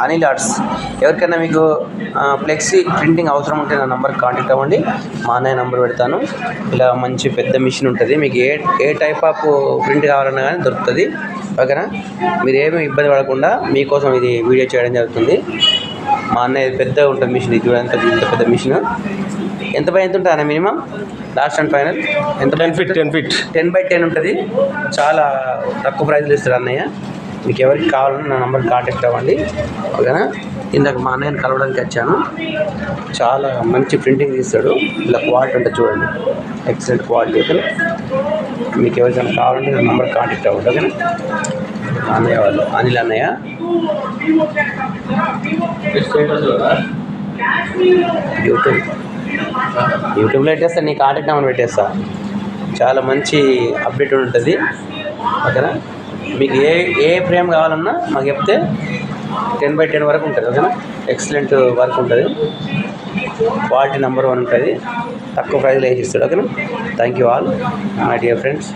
Anil arts. ఎవరికైనా మీకు flexi printing అవసరం ఉంటే నా నంబర్కి కాంటాక్ట్ అవ్వండి. మా అన్నయ్య నంబర్ పెడతాను. ఇలా మంచి పెద్ద మిషన్ ఉంటుంది. మీకు ఏ టైప్ ఆఫ్ ప్రింట్ కావాలన్నా కానీ దొరుకుతుంది. ఓకేనా, మీరు ఏమీ ఇబ్బంది పడకుండా మీకోసం ఇది వీడియో చేయడం జరుగుతుంది. మా అన్నయ్య పెద్దగా ఉంటుంది మిషన్. ఇది ఇంత పెద్ద మిషన్. ఎంత ఉంటుంది అన్న మినిమం లాస్ట్ అండ్ ఫైనల్ ఎంత? 10 feet 10x10 ఉంటుంది. చాలా తక్కువ ప్రైజ్లో ఇస్తారు అన్నయ్య. మీకు ఎవరికి కావాలన్నా నా నెంబర్కి కాంటాక్ట్ అవ్వండి. ఓకేనా, ఇందాక మా అన్నయ్యని కలవడానికి వచ్చాను. చాలా మంచి ప్రింటింగ్ తీస్తాడు. ఇలా క్వాలిటీ ఉంటుంది చూడండి, ఎక్సలెంట్ క్వాలిటీ. ఓకేనా, మీకు ఎవరికైనా కావాలంటే నా నెంబర్కి కాంటాక్ట్ అవ్వండి. ఓకేనా, అన్నయ్య వాళ్ళు అనిల్ అన్నయ్య. యూట్యూబ్లో పెట్టేస్తా, నీ కాంటాక్ట్ నెంబర్ పెట్టేస్తా. చాలా మంచి అప్డేట్ ఉంటుంది. ఓకేనా, మీకు ఏ ఫ్రేమ్ కావాలన్నా మాకు చెప్తే 10x10 వరకు ఉంటుంది. ఓకేనా, ఎక్సలెంట్ వర్క్ ఉంటుంది. క్వాలిటీ నెంబర్ 1 ఉంటుంది. తక్కువ ప్రైజ్లో వేసి ఇస్తాడు. ఓకేనా, thank you all my dear friends.